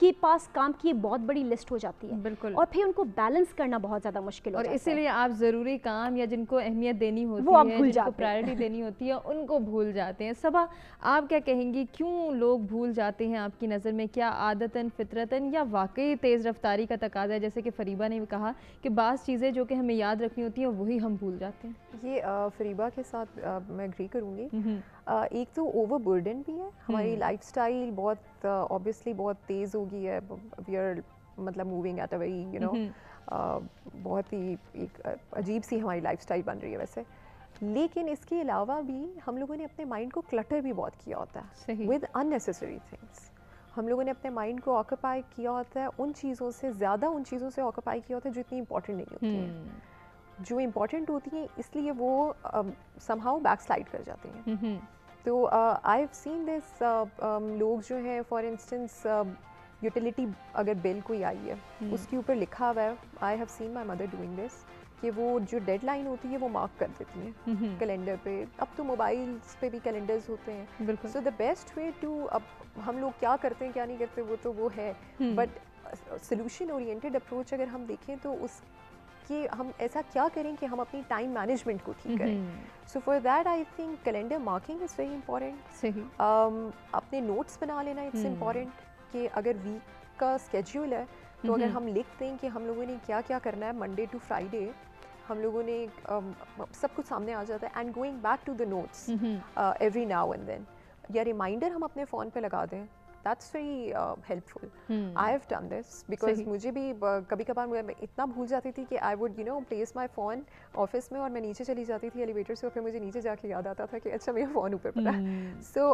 کے پاس کام کی بہت بڑی لسٹ ہو جاتی ہے. بالکل. اور پھر ان کو بیلنس کرنا بہت زیادہ مشکل ہو جاتا ہے. اور اسی لیے آپ ضروری کام یا جن کو اہمیت دینی ہوتی ہے, جن کو پرائرٹی دینی ہوتی ہے, ان کو بھول جاتے ہیں. صبا, آپ کیا کہیں گی کیوں لوگ بھول جاتے ہیں آپ کی نظر میں؟ کیا عادتاً فطرتاً یا واقعی تیز رفتاری کا تقاضا ہے؟ جیسے کہ فریبہ نے بھی کہا کہ بعض چیزیں جو کہ ہمیں یاد رکھنی ہوتی ہیں وہی ہم بھول جاتے ہیں. یہ فریبہ کے ساتھ میں اگری کروں گی. ایک تو اوور برڈن بھی ہے, ہماری لائف سٹائل بہت اوبیسلی بہت تیز ہو گئی ہے. وی آر مطلب moving at a very you know بہت ہی ایک عجیب سی ہماری لائف سٹائل بن رہی ہے ویسے. لیکن اس کے علاوہ بھی ہم لوگوں نے اپنے مائنڈ کو کلٹر بھی بہت کیا ہوتا ہے ود اننیسیسری تھنگس. ہم لوگوں نے اپنے مائنڈ کو آکوپائی کیا ہوتا ہے ان چیزوں سے, زیادہ ان چیزوں سے آکوپائی کیا ہوتا ہے جو اتنی امپورٹنٹ نہیں ہوتی ہیں. جو امپورٹنٹ ہوتی ہیں اس لیے وہ سم ہاؤ بیک سلائڈ کر جاتے ہیں. تو آئی ہیو سین دس, لوگ جو ہیں فار انسٹنس یوٹیلیٹی اگر بل کوئی آئی ہے اس کے اوپر لکھا ہوا ہے, I have seen my mother doing this, کہ وہ جو ڈیڈ لائن ہوتی ہے وہ مارک کر دیتی ہیں کیلنڈر پہ. اب تو موبائلس پہ بھی کیلنڈرز ہوتے ہیں. سو دا بیسٹ وے ٹو, اب ہم لوگ کیا کرتے ہیں کیا نہیں کرتے وہ تو وہ ہے, بٹ سولوشن اورینٹیڈ اپروچ اگر ہم دیکھیں تو اس کہ ہم ایسا کیا کریں کہ ہم اپنی ٹائم مینجمنٹ کو ٹھیک کریں. So far that I think calendar marking is very important. اپنے نوٹس بنا لینا اٹس امپورٹنٹ, کہ اگر ویک کا اسکیڈول ہے تو اگر ہم لکھ دیں کہ ہم لوگوں نے کیا کیا کرنا ہے منڈے ٹو فرائیڈے, ہم لوگوں نے سب کچھ سامنے آ جاتا ہے. And going back to the notes every now and then, یا ریمائنڈر ہم اپنے فون پہ لگا دیں. That's very helpful. I have done this because مجھے بھی کبھی کبھار میں اتنا بھول جاتی تھی کہ I would you know place my phone office میں اور میں نیچے چلی جاتی تھی ایلیویٹر سے, اور پھر مجھے نیچے جا کے یاد آتا تھا کہ اچھا میرا فون اوپر پڑا ہے. سو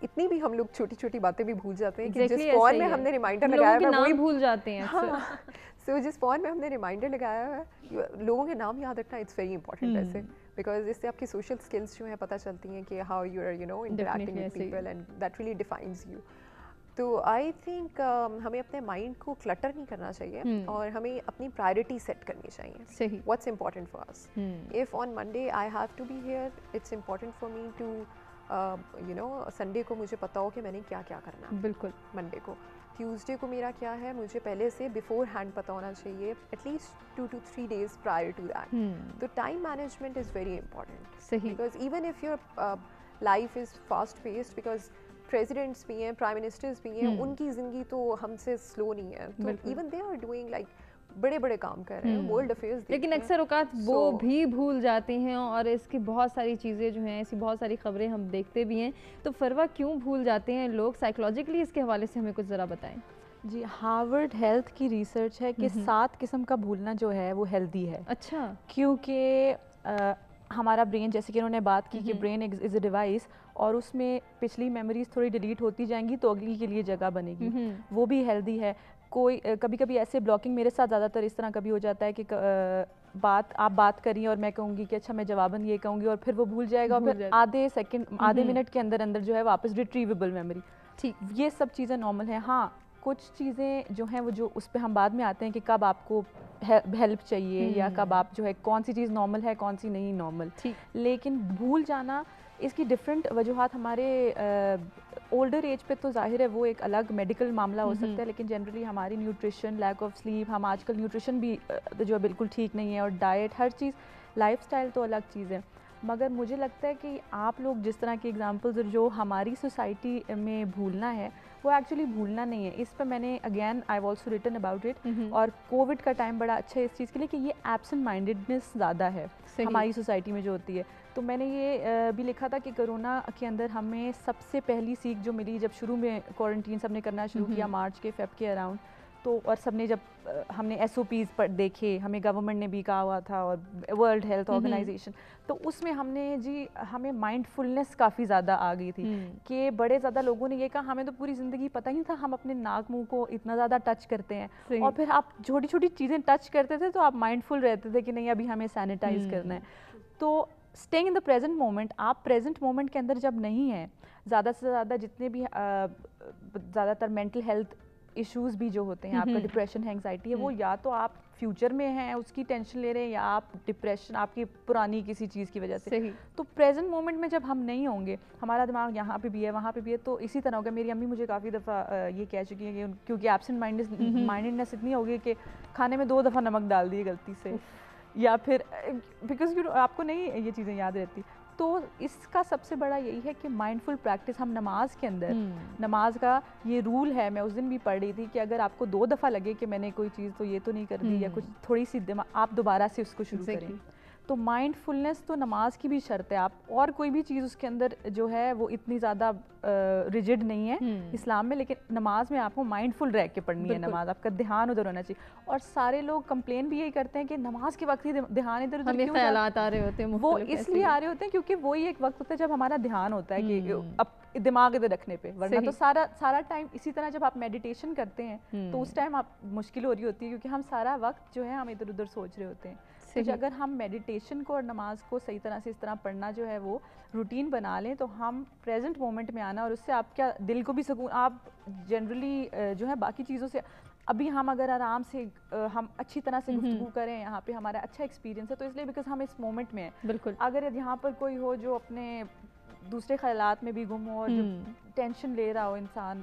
اتنی بھی ہم لوگ چھوٹی چھوٹی باتیں بھی بھول جاتے ہیں کہ جس فون میں ہم نے ریمائنڈر لگایا ہے وہی بھول جاتے ہیں. سو جس فون میں ہم نے ریمائنڈر لگایا ہے لوگوں کے نام یاد رکھنا اٹس ویری امپورٹنٹ ایسے, بیکاز اس سے آپ کی سوشل اسکلس جو ہیں پتہ چلتی ہیں کہ how you are you know interacting with people and that really defines you. تو آئی تھنک ہمیں اپنے مائنڈ کو کلٹر نہیں کرنا چاہیے اور ہمیں اپنی پرائرٹی سیٹ کرنی چاہیے. What's important for us. If on Monday I have to be here, it's important for me to you know Sunday کو مجھے پتا ہو کہ میں نے کیا کیا کرنا ہے. بالکل. منڈے کو, ٹیوزڈے کو میرا کیا ہے مجھے پہلے سے بفور ہینڈ پتہ ہونا چاہیے, at least 2 to 3 days prior to that. تو time management is very important, because even if your life is fast paced, because presidents بھی ہیں, پرائم منسٹرز بھی ہیں, ان کی زندگی تو ہم سے سلو نہیں ہے, تو even they are doing like بڑے بڑے کام کر رہے ہیں, ورلڈ افیئرز, لیکن اکثر اوقات وہ بھی بھول جاتے ہیں. اور اس کی بہت ساری چیزیں جو ہیں, ایسی بہت ساری خبریں ہم دیکھتے بھی ہیں. تو فروہ کیوں بھول جاتے ہیں لوگ سائیکولوجیکلی, اس کے حوالے سے ہمیں کچھ ذرا بتائیں. جی, ہارورڈ ہیلتھ کی ریسرچ ہے کہ 7 قسم کا بھولنا جو ہے وہ ہیلدی ہے. اچھا. کیونکہ ہمارا برین, جیسے کہ انہوں نے بات کی کہ برین از اے ڈیوائس, اور اس میں پچھلی میموریز تھوڑی ڈیلیٹ ہوتی جائیں گی تو اگلی کے لیے جگہ بنے گی, وہ بھی ہیلدی ہے. کوئی کبھی کبھی ایسے بلاکنگ میرے ساتھ زیادہ تر اس طرح کبھی ہو جاتا ہے کہ آپ بات کری اور میں کہوں گی کہ اچھا میں جواباً یہ کہوں گی, اور پھر وہ بھول جائے گا, اور پھر آدھے منٹ کے اندر اندر جو ہے واپس ریٹریویبل میموری. ٹھیک, یہ سب چیزیں نارمل ہیں. ہاں, کچھ چیزیں جو ہیں وہ جو اس پہ ہم بعد میں آتے ہیں کہ کب آپ کو ہیلپ چاہیے یا کب آپ جو ہے کون سی چیز نارمل ہے کون سی نہیں نارمل. لیکن بھول جانا اس کی ڈفرینٹ وجوہات, ہمارے اولڈر ایج پہ تو ظاہر ہے وہ ایک الگ میڈیکل معاملہ ہو سکتا ہے, لیکن جنرلی ہماری نیوٹریشن, لیک آف سلیپ, ہم آج کل نیوٹریشن بھی جو ہے بالکل ٹھیک نہیں ہے, اور ڈائٹ, ہر چیز, لائف سٹائل تو الگ چیز ہے. مگر مجھے لگتا ہے کہ آپ لوگ جس طرح کی ایگزامپلز جو ہماری سوسائٹی میں بھولنا ہے وہ ایکچولی بھولنا نہیں ہے. اس پہ میں نے again I have also written about it, اور کووڈ کا ٹائم بڑا اچھا ہے اس چیز کے لیے کہ یہ ایبسنٹ مائنڈیڈنس زیادہ ہے ہماری سوسائٹی میں جو ہوتی ہے. تو میں نے یہ بھی لکھا تھا کہ کرونا کے اندر ہمیں سب سے پہلی سیکھ جو ملی جب شروع میں کوارنٹین سب نے کرنا شروع کیا مارچ کے فیب کے اراؤنڈ, تو اور سب نے جب ہم نے SOPs پر دیکھے, ہمیں گورنمنٹ نے بھی کہا ہوا تھا اور ورلڈ ہیلتھ آرگنائزیشن, تو اس میں ہم نے ہمیں مائنڈ فلنس کافی زیادہ آ گئی تھی کہ بڑے زیادہ لوگوں نے یہ کہا ہمیں تو پوری زندگی پتہ ہی نہیں تھا ہم اپنے ناک منہ کو اتنا زیادہ ٹچ کرتے ہیں, اور پھر آپ چھوٹی چھوٹی چیزیں ٹچ کرتے تھے تو آپ مائنڈ فل رہتے تھے کہ نہیں ابھی ہمیں سینیٹائز کرنا ہے. تو staying in the present moment, آپ پریزنٹ مومنٹ کے اندر جب نہیں ہیں, زیادہ سے زیادہ جتنے بھی زیادہ تر مینٹل ہیلتھ ایشوز بھی جو ہوتے ہیں, آپ کا ڈپریشن اینگزائٹی ہے, وہ یا تو آپ فیوچر میں ہیں اس کی ٹینشن لے رہے ہیں, یا آپ ڈپریشن آپ کی پرانی کسی چیز کی وجہ سے. تو پریزنٹ مومنٹ میں جب ہم نہیں ہوں گے, ہمارا دماغ یہاں پہ بھی ہے وہاں پہ بھی ہے, تو اسی طرح ہوگا. میری امی مجھے کافی دفعہ یہ کہہ چکی ہیں کہ کیونکہ ایبسنٹ مائنڈنس اتنی ہوگی کہ کھانے میں 2 دفعہ نمک ڈال دیے غلطی سے, یا پھر بیکاز آپ کو نہیں یہ چیزیں یاد رہتی. تو اس کا سب سے بڑا یہی ہے کہ مائنڈفل پریکٹس. ہم نماز کے اندر, نماز کا یہ رول ہے, میں اس دن بھی پڑھ رہی تھی, کہ اگر آپ کو 2 دفعہ لگے کہ میں نے کوئی چیز تو یہ تو نہیں کر دی, یا کچھ تھوڑی سی آپ دوبارہ سے اس کو شروع کریں. تو مائنڈ فلنس تو نماز کی بھی شرط ہے. آپ اور کوئی بھی چیز اس کے اندر جو ہے وہ اتنی زیادہ ریجڈ نہیں ہے اسلام میں, لیکن نماز میں آپ کو مائنڈ فل رہ کے پڑھنی ہے نماز, آپ کا دھیان ادھر ہونا چاہیے. اور سارے لوگ کمپلین بھی یہی کرتے ہیں کہ نماز کے وقت ہی دھیان ادھر ادھر کیوں خیالات آ رہے ہوتے ہیں, وہ اس لیے آ رہے ہوتے ہیں کیونکہ وہی ایک وقت ہوتا ہے جب ہمارا دھیان ہوتا ہے کہ اب دماغ ادھر رکھنے پہ, ورنہ تو سارا ٹائم. اسی طرح جب آپ میڈیٹیشن کرتے ہیں تو اس ٹائم آپ مشکل ہو رہی ہوتی ہے, کیونکہ ہم سارا وقت جو ہے ہم ادھر ادھر سوچ رہے ہوتے ہیں. تو اگر ہم میڈیٹیشن کو اور نماز کو صحیح طرح سے اس طرح پڑھنا جو ہے وہ روٹین بنا لیں, تو ہم پریزنٹ مومنٹ میں آنا, اور اس سے آپ کیا دل کو بھی سکون. آپ جنرلی جو ہے باقی چیزوں سے, ابھی ہم اگر آرام سے ہم اچھی طرح سے گفتگو کریں, یہاں پہ ہمارا اچھا ایکسپیرینس ہے, تو اس لیے بیکاز ہم اس مومنٹ میں ہیں. بالکل. اگر یہاں پر کوئی ہو جو اپنے دوسرے خیالات میں بھی گم ہو, اور جو ٹینشن لے رہا ہو انسان,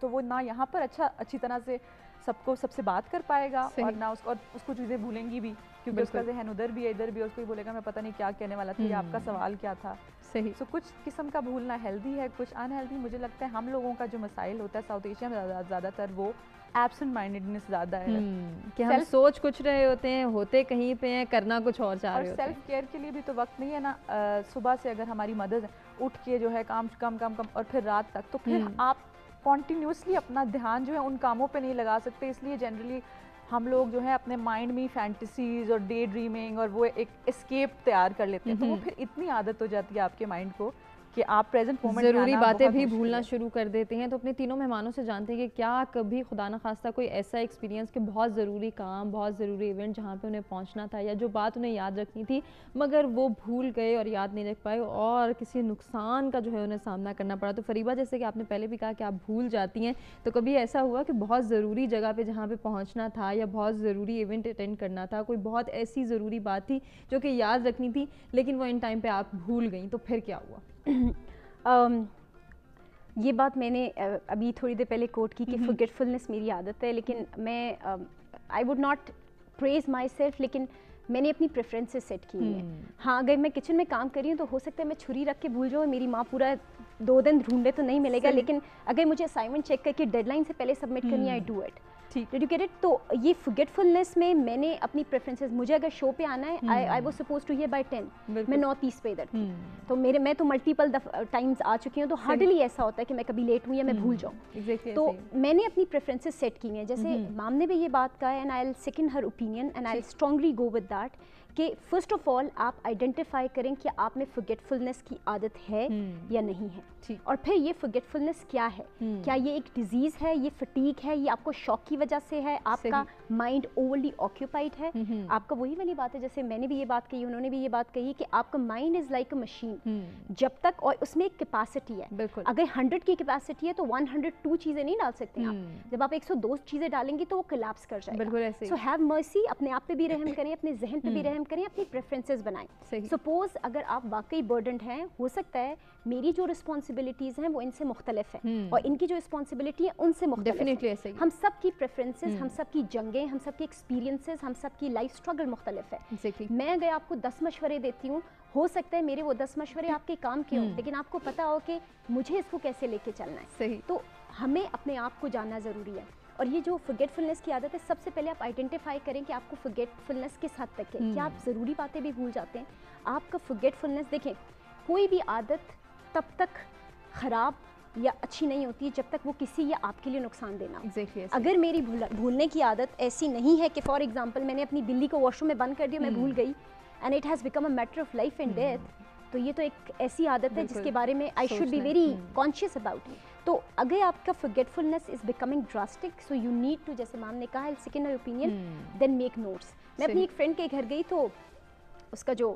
تو وہ نہ یہاں پر اچھی طرح سے سب سے بات کر پائے گا, اور نہ اس کو چیزیں بھولیں گی بھی, کیونکہ اس کا ذہن ادھر بھی ہے ادھر بھی, اور اس کو بولے گا میں پتہ نہیں کیا کہنے والا تھا, یا آپ کا سوال کیا تھا. صحیح. سو کچھ قسم کا بھولنا ہیلدی ہے, کچھ ان ہیلدی. مجھے لگتا ہے ہم لوگوں کا جو مسائل ہوتا ہے ساؤتھ ایشیا میں زیادہ تر وہ ایبسنٹ مائنڈنس زیادہ ہے, کہ ہم سوچ کچھ رہے ہوتے ہیں, ہوتے کہیں پہ ہیں, کرنا کچھ اور چاہ رہے ہوتے ہیں. اور سیلف کیئر کے لیے بھی تو وقت نہیں ہے نا. صبح سے اگر ہماری مدد اٹھ کے جو ہے کام کم اور پھر رات تک, تو پھر آپ کنٹینیوسلی اپنا دھیان جو ہے ان کاموں پہ نہیں لگا سکتے. اس لیے جنرلی ہم لوگ جو ہے اپنے مائنڈ میں فینٹیسیز اور ڈے ڈریمنگ اور وہ ایک اسکیپ تیار کر لیتے ہیں, تو وہ پھر اتنی عادت ہو جاتی ہے آپ کے مائنڈ کو کہ آپ پریزنٹ مومنٹ ضروری باتیں بھی بھولنا شروع کر دیتے ہیں. تو اپنے تینوں مہمانوں سے جانتے ہیں کہ کیا کبھی خدا نخواستہ کوئی ایسا ایکسپیرینس کہ بہت ضروری کام, بہت ضروری ایونٹ جہاں پہ انہیں پہنچنا تھا, یا جو بات انہیں یاد رکھنی تھی مگر وہ بھول گئے اور یاد نہیں رکھ پائے, اور کسی نقصان کا جو ہے انہیں سامنا کرنا پڑا. تو فریبہ, جیسے کہ آپ نے پہلے بھی کہا کہ آپ بھول جاتی ہیں, تو کبھی ایسا ہوا کہ بہت ضروری جگہ پہ جہاں پہ پہنچنا تھا, یا بہت ضروری ایونٹ اٹینڈ کرنا تھا, کوئی بہت ایسی ضروری بات تھی جو کہ یاد رکھنی تھی لیکن وہ ان ٹائم پہ آپ بھول گئیں, تو پھر کیا ہوا؟ یہ بات میں نے ابھی تھوڑی دیر پہلے کوٹ کی کہ فرگیٹفلنس میری عادت ہے, لیکن میں I would not praise myself, لیکن میں نے اپنی پریفرنسز سیٹ کی ہیں. ہاں, اگر میں کچن میں کام کر رہی ہوں تو ہو سکتا ہے میں چھری رکھ کے بھول جاؤں, میری ماں پورا 2 دن ڈھونڈے تو نہیں ملے گا, لیکن اگر مجھے اسائنمنٹ چیک کر کے ڈیڈ لائن سے پہلے سبمٹ کرنی, آئی ڈو اٹ. تو یہ فرگیٹفلنس میں میں نے اپنی پریفرنسز, مجھے اگر شو پہ آنا ہے, I was suppose to here by 10, میں 9:30 پہ ادھر تھی, تو میں تو ملٹیپل ٹائمز آ چکی ہوں, تو ہارڈلی ایسا ہوتا ہے کہ میں کبھی لیٹ ہوں یا میں بھول جاؤں. تو میں نے اپنی پریفرنسز سیٹ کی ہیں, جیسے مام نے بھی یہ بات کہا ہے, and I will second her opinion and I will strongly go with that, کہ فرسٹ آف آل آپ آئیڈینٹیفائی کریں کہ آپ میں فرگیٹفلنس کی عادت ہے یا نہیں ہے, اور پھر یہ فرگیٹفلنس کیا ہے, کیا یہ ایک ڈیزیز ہے, یہ فٹیگ ہے, یہ آپ کو شوق کی وجہ سے ہے, آپ کا مائنڈ اوورلی آکیوپائڈ ہے. آپ کا وہی والی بات ہے, جیسے میں نے بھی یہ بات کہی, انہوں نے بھی یہ بات کہی, کہ آپ کا mind is like a machine, جب تک, اور اس میں ایک کیپیسٹی ہے, اگر 100 کی کیپیسٹی ہے تو 102 چیزیں نہیں ڈال سکتے ہیں آپ, جب آپ 102 چیزیں ڈالیں گی تو وہ کولیپس کر جائے گا. سو ہیو مرسی, اپنے آپ پہ بھی رحم کریں, اپنے ذہن پہ بھی رحم کریں, اپنی پریفرنسز بنائیں. سپوز اگر آپ واقعی برڈنڈ ہیں, ہو سکتا ہے میری جو رسپانسبلٹیز ہیں وہ ان سے مختلف ہیں, اور ان کی جو رسپانسبلٹی ہے ان سے مختلف ہے. ہم سب کی پریفرنسز, ہم سب کی جنگیں, ہم سب کی ایکسپیرینسز, ہم سب کی لائف اسٹرگل مختلف ہے. میں اگر آپ کو 10 مشورے دیتی ہوں, ہو سکتا ہے میرے وہ 10 مشورے آپ کے کام کے ہوں, لیکن آپ کو پتا ہو کہ مجھے اس کو کیسے لے کے چلنا ہے. تو ہمیں اپنے آپ کو جاننا ضروری ہے. اور یہ جو فرگیٹفلنس کی عادت ہے, سب سے پہلے آپ آئیڈینٹیفائی کریں کہ آپ کو فرگیٹفلنس کس حد تک ہے, کیا آپ ضروری باتیں بھی بھول جاتے ہیں. آپ کا فرگیٹفلنس, دیکھیں کوئی بھی عادت تب تک خراب یا اچھی نہیں ہوتی ہے جب تک وہ کسی یا آپ کے لیے نقصان دینا ہو. اگر میری بھولنے کی عادت ایسی نہیں ہے کہ فار ایگزامپل میں نے اپنی بلی کو واش روم میں بند کر دیا, میں بھول گئی, and it has become a matter of life and death, تو یہ تو ایک ایسی عادت ہے جس کے بارے میں I should be very conscious about. تو اگر آپ کا forgetfulness is becoming drastic, so you need to, جیسے میم نے کہا, second opinion, then make notes. میں اپنی ایک فرینڈ کے گھر گئی, تو اس کا جو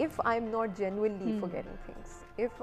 if I'm not genuinely forgetting things, if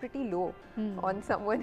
pretty low on someone